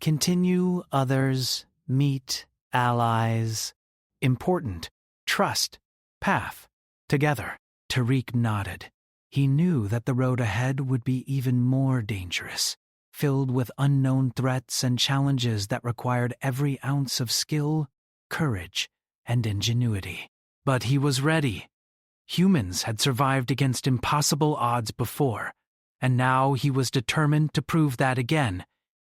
Continue others, meet allies. Important, trust, path, together. Tariq nodded. He knew that the road ahead would be even more dangerous, filled with unknown threats and challenges that required every ounce of skill, courage, and ingenuity. But he was ready. Humans had survived against impossible odds before, and now he was determined to prove that again,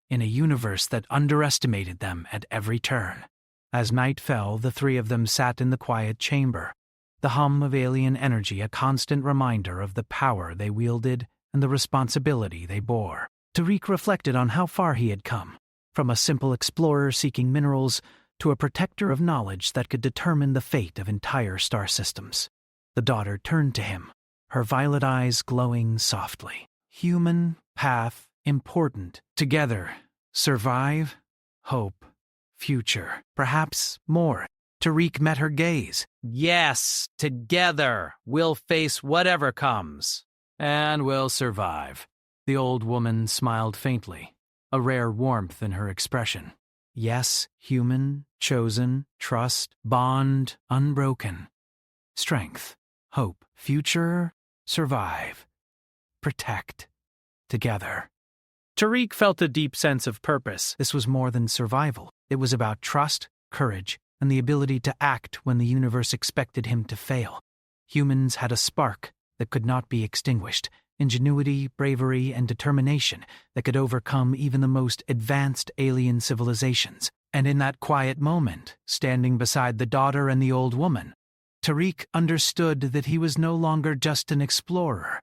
in a universe that underestimated them at every turn. As night fell, the three of them sat in the quiet chamber, the hum of alien energy a constant reminder of the power they wielded and the responsibility they bore. Tariq reflected on how far he had come, from a simple explorer seeking minerals to a protector of knowledge that could determine the fate of entire star systems. The daughter turned to him, her violet eyes glowing softly. Human, path, important. Together, survive, hope, future. Perhaps more. Tariq met her gaze. Yes, together, we'll face whatever comes. And we'll survive. The old woman smiled faintly, a rare warmth in her expression. Yes, human, chosen, trust, bond, unbroken. Strength, hope, future, survive, protect, together. Tariq felt a deep sense of purpose. This was more than survival. It was about trust, courage, and the ability to act when the universe expected him to fail. Humans had a spark that could not be extinguished, ingenuity, bravery, and determination that could overcome even the most advanced alien civilizations. And in that quiet moment, standing beside the daughter and the old woman, Tariq understood that he was no longer just an explorer.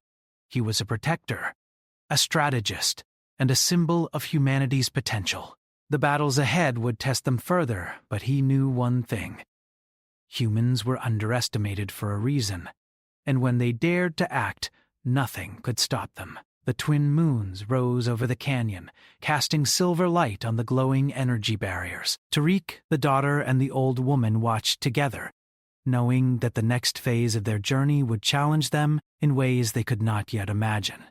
He was a protector, a strategist, and a symbol of humanity's potential. The battles ahead would test them further, but he knew one thing. Humans were underestimated for a reason, and when they dared to act, nothing could stop them. The twin moons rose over the canyon, casting silver light on the glowing energy barriers. Tariq, the daughter, and the old woman watched together, knowing that the next phase of their journey would challenge them in ways they could not yet imagine.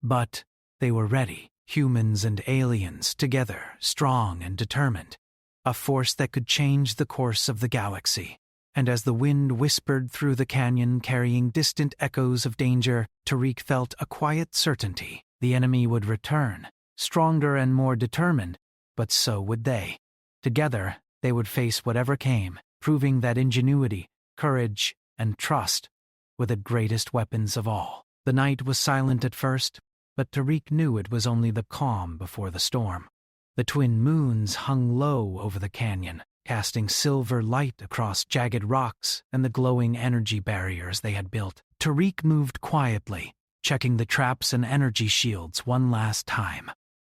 But they were ready. Humans and aliens, together, strong and determined, a force that could change the course of the galaxy. And as the wind whispered through the canyon carrying distant echoes of danger, Tariq felt a quiet certainty. The enemy would return, stronger and more determined, but so would they. Together, they would face whatever came, proving that ingenuity, courage, and trust were the greatest weapons of all. The night was silent at first, but Tariq knew it was only the calm before the storm. The twin moons hung low over the canyon, casting silver light across jagged rocks and the glowing energy barriers they had built. Tariq moved quietly, checking the traps and energy shields one last time.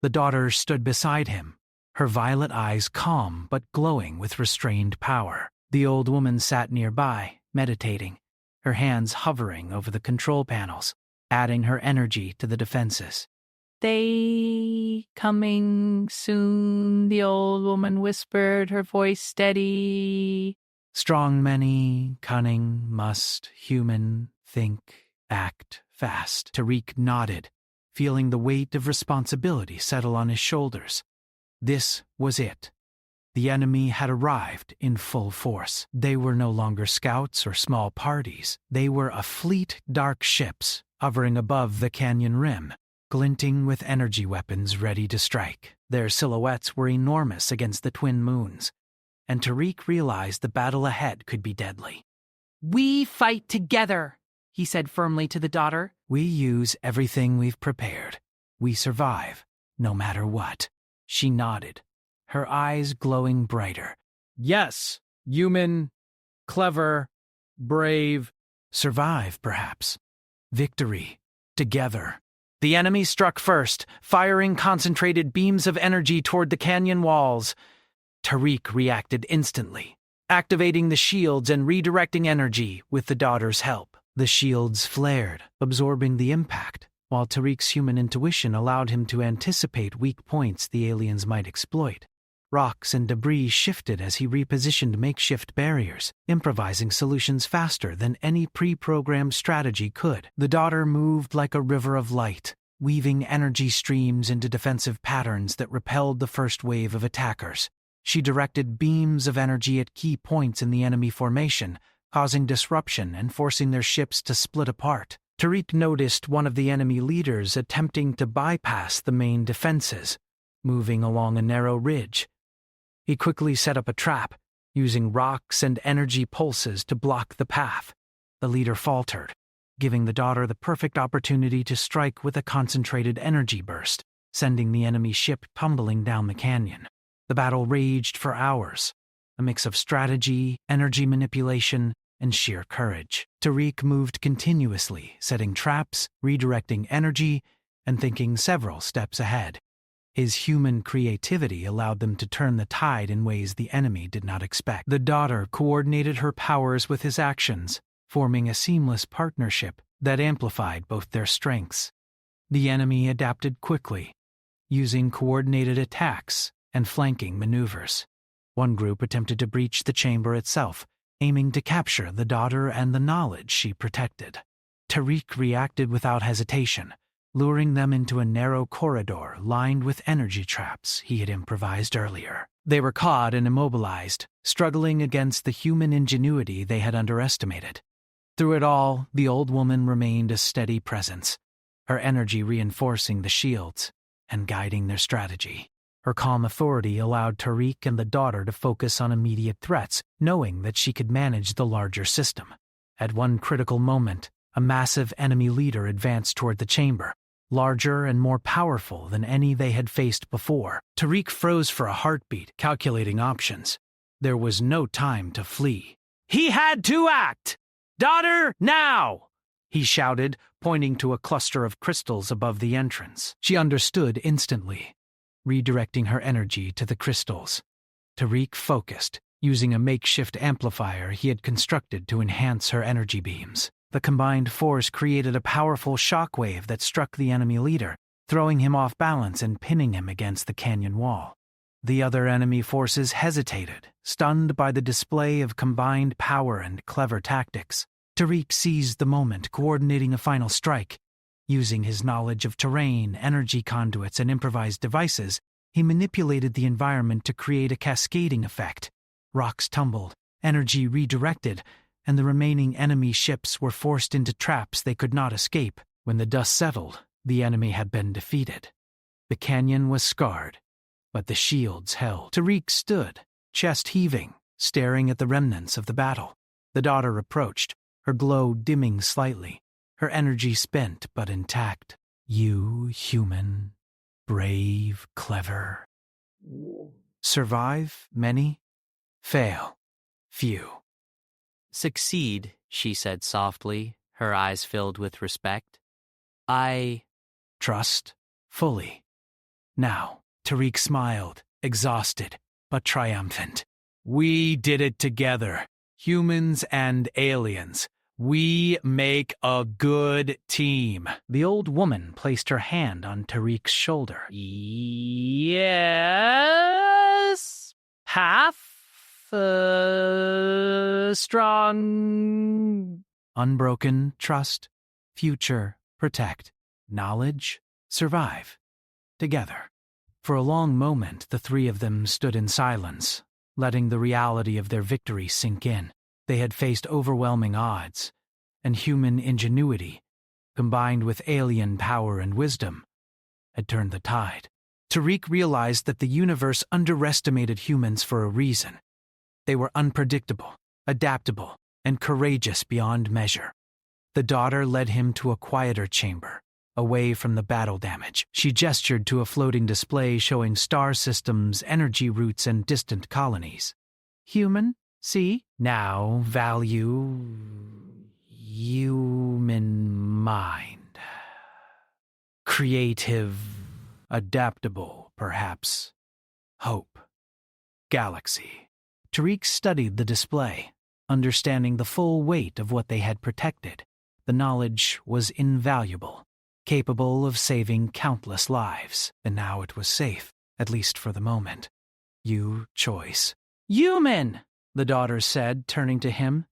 The daughter stood beside him, her violet eyes calm but glowing with restrained power. The old woman sat nearby, meditating, her hands hovering over the control panels, adding her energy to the defenses. "They coming soon," the old woman whispered, her voice steady. Strong many, cunning, must, human, think, act, fast. Tariq nodded, feeling the weight of responsibility settle on his shoulders. This was it. The enemy had arrived in full force. They were no longer scouts or small parties. They were a fleet, dark ships, hovering above the canyon rim, glinting with energy weapons ready to strike. Their silhouettes were enormous against the twin moons, and Tariq realized the battle ahead could be deadly. "We fight together," he said firmly to the daughter. We use everything we've prepared. We survive, no matter what. She nodded, her eyes glowing brighter. Yes, human, clever, brave. Survive, perhaps. Victory. Together. The enemy struck first, firing concentrated beams of energy toward the canyon walls. Tariq reacted instantly, activating the shields and redirecting energy with the daughter's help. The shields flared, absorbing the impact, while Tariq's human intuition allowed him to anticipate weak points the aliens might exploit. Rocks and debris shifted as he repositioned makeshift barriers, improvising solutions faster than any pre-programmed strategy could. The daughter moved like a river of light, weaving energy streams into defensive patterns that repelled the first wave of attackers. She directed beams of energy at key points in the enemy formation, causing disruption and forcing their ships to split apart. Tariq noticed one of the enemy leaders attempting to bypass the main defenses, moving along a narrow ridge. He quickly set up a trap, using rocks and energy pulses to block the path. The leader faltered, giving the daughter the perfect opportunity to strike with a concentrated energy burst, sending the enemy ship tumbling down the canyon. The battle raged for hours, a mix of strategy, energy manipulation, and sheer courage. Tariq moved continuously, setting traps, redirecting energy, and thinking several steps ahead. His human creativity allowed them to turn the tide in ways the enemy did not expect. The daughter coordinated her powers with his actions, forming a seamless partnership that amplified both their strengths. The enemy adapted quickly, using coordinated attacks and flanking maneuvers. One group attempted to breach the chamber itself, aiming to capture the daughter and the knowledge she protected. Tariq reacted without hesitation, luring them into a narrow corridor lined with energy traps he had improvised earlier. They were caught and immobilized, struggling against the human ingenuity they had underestimated. Through it all, the old woman remained a steady presence, her energy reinforcing the shields and guiding their strategy. Her calm authority allowed Tariq and the daughter to focus on immediate threats, knowing that she could manage the larger system. At one critical moment, a massive enemy leader advanced toward the chamber, larger and more powerful than any they had faced before. Tariq froze for a heartbeat, calculating options. There was no time to flee. He had to act! Daughter, now! He shouted, pointing to a cluster of crystals above the entrance. She understood instantly, redirecting her energy to the crystals. Tariq focused, using a makeshift amplifier he had constructed to enhance her energy beams. The combined force created a powerful shockwave that struck the enemy leader, throwing him off balance and pinning him against the canyon wall. The other enemy forces hesitated, stunned by the display of combined power and clever tactics. Tariq seized the moment, coordinating a final strike. Using his knowledge of terrain, energy conduits, and improvised devices, he manipulated the environment to create a cascading effect. Rocks tumbled, energy redirected, and the remaining enemy ships were forced into traps they could not escape. When the dust settled, the enemy had been defeated. The canyon was scarred, but the shields held. Tariq stood, chest heaving, staring at the remnants of the battle. The daughter approached, her glow dimming slightly, her energy spent but intact. You, human, brave, clever. Survive, many. Fail, few. Succeed, she said softly, her eyes filled with respect. I trust, fully. Now, Tariq smiled, exhausted, but triumphant. We did it together, humans and aliens. We make a good team. The old woman placed her hand on Tariq's shoulder. Yes. Half strong. Unbroken trust, future protect, knowledge survive. Together. For a long moment, the three of them stood in silence, letting the reality of their victory sink in. They had faced overwhelming odds, and human ingenuity, combined with alien power and wisdom, had turned the tide. Tariq realized that the universe underestimated humans for a reason. They were unpredictable, adaptable, and courageous beyond measure. The daughter led him to a quieter chamber, away from the battle damage. She gestured to a floating display showing star systems, energy routes, and distant colonies. Human? See? Now value human mind. Creative, adaptable, perhaps. Hope. Galaxy. Tariq studied the display, understanding the full weight of what they had protected. The knowledge was invaluable, capable of saving countless lives, and now it was safe, at least for the moment. Choice. Human, the daughter said, turning to him.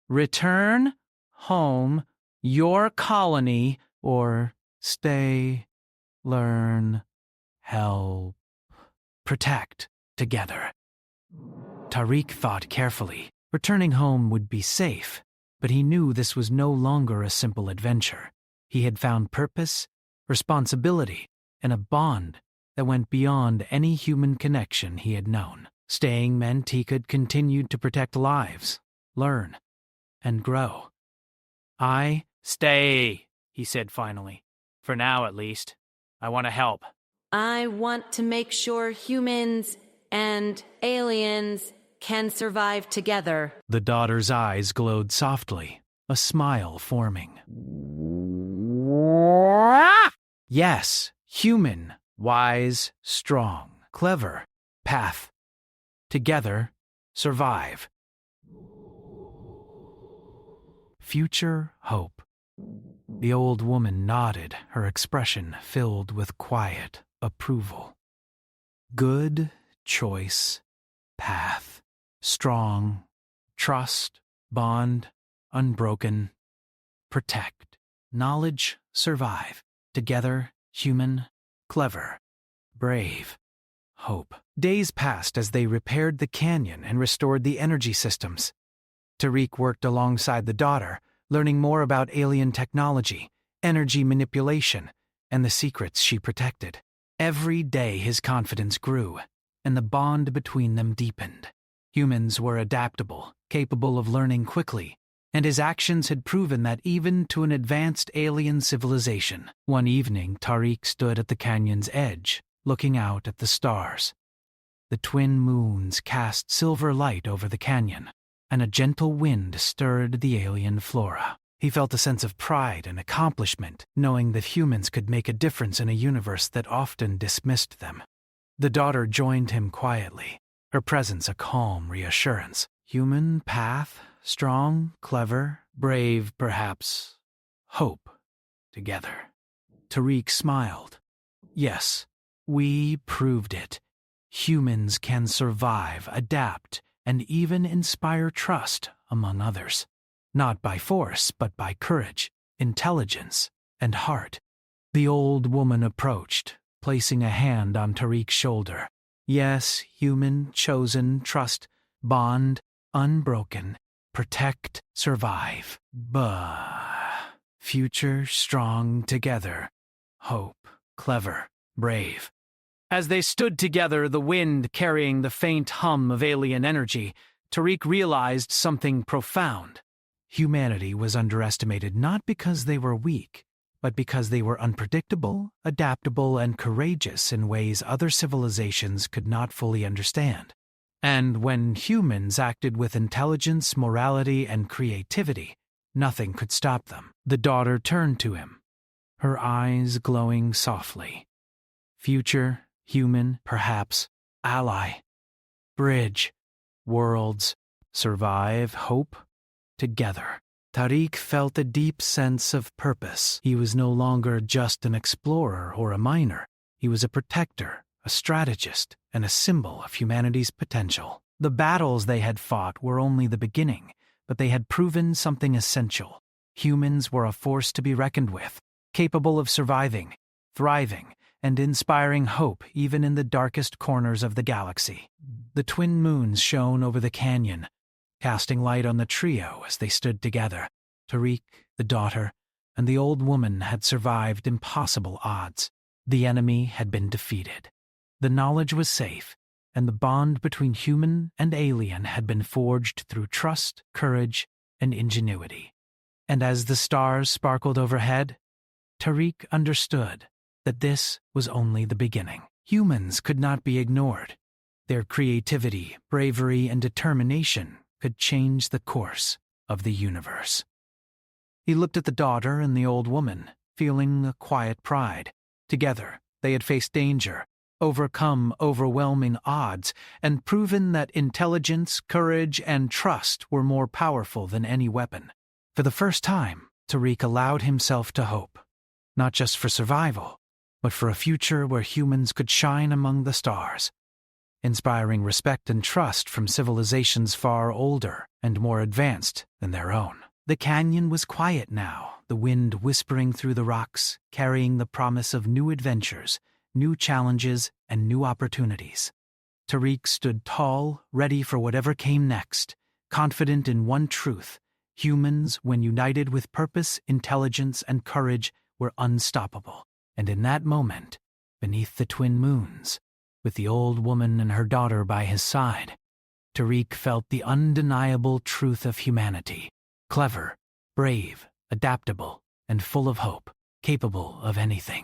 Return home, your colony, or stay, learn, help, protect, together. Tariq thought carefully. Returning home would be safe, but he knew this was no longer a simple adventure. He had found purpose, responsibility, and a bond that went beyond any human connection he had known. Staying meant he could continue to protect lives, learn, and grow. Stay, he said finally. For now, at least. I want to help. I want to make sure humans and aliens can survive together. The daughter's eyes glowed softly, a smile forming. Yes, human, wise, strong, clever, path. Together, survive. Future hope. The old woman nodded, her expression filled with quiet approval. Good choice, path. Strong, trust, bond, unbroken, protect. Knowledge, survive. Together, human, clever, brave, hope. Days passed as they repaired the canyon and restored the energy systems. Tariq worked alongside the daughter, learning more about alien technology, energy manipulation, and the secrets she protected. Every day his confidence grew, and the bond between them deepened. Humans were adaptable, capable of learning quickly, and his actions had proven that even to an advanced alien civilization. One evening, Tariq stood at the canyon's edge, looking out at the stars. The twin moons cast silver light over the canyon, and a gentle wind stirred the alien flora. He felt a sense of pride and accomplishment, knowing that humans could make a difference in a universe that often dismissed them. The daughter joined him quietly, her presence a calm reassurance. Human path, strong, clever, brave, perhaps. Hope. Together. Tariq smiled. Yes, we proved it. Humans can survive, adapt, and even inspire trust among others. Not by force, but by courage, intelligence, and heart. The old woman approached, placing a hand on Tariq's shoulder. Yes, human, chosen, trust, bond, unbroken, protect, survive. Future, strong, together. Hope, clever, brave. As they stood together, the wind carrying the faint hum of alien energy, Tariq realized something profound. Humanity was underestimated not because they were weak, but because they were unpredictable, adaptable, and courageous in ways other civilizations could not fully understand. And when humans acted with intelligence, morality, and creativity, nothing could stop them. The daughter turned to him, her eyes glowing softly. Future, human, perhaps, ally, bridge, worlds, survive, hope, together. Tariq felt a deep sense of purpose. He was no longer just an explorer or a miner. He was a protector, a strategist, and a symbol of humanity's potential. The battles they had fought were only the beginning, but they had proven something essential. Humans were a force to be reckoned with, capable of surviving, thriving, and inspiring hope even in the darkest corners of the galaxy. The twin moons shone over the canyon, casting light on the trio as they stood together. Tariq, the daughter, and the old woman had survived impossible odds. The enemy had been defeated. The knowledge was safe, and the bond between human and alien had been forged through trust, courage, and ingenuity. And as the stars sparkled overhead, Tariq understood that this was only the beginning. Humans could not be ignored. Their creativity, bravery, and determination could change the course of the universe. He looked at the daughter and the old woman, feeling a quiet pride. Together, they had faced danger, overcome overwhelming odds, and proven that intelligence, courage, and trust were more powerful than any weapon. For the first time, Tariq allowed himself to hope, not just for survival, but for a future where humans could shine among the stars, inspiring respect and trust from civilizations far older and more advanced than their own. The canyon was quiet now, the wind whispering through the rocks, carrying the promise of new adventures, new challenges, and new opportunities. Tariq stood tall, ready for whatever came next, confident in one truth: humans, when united with purpose, intelligence, and courage, were unstoppable. And in that moment, beneath the twin moons, with the old woman and her daughter by his side, Tariq felt the undeniable truth of humanity: clever, brave, adaptable, and full of hope, capable of anything.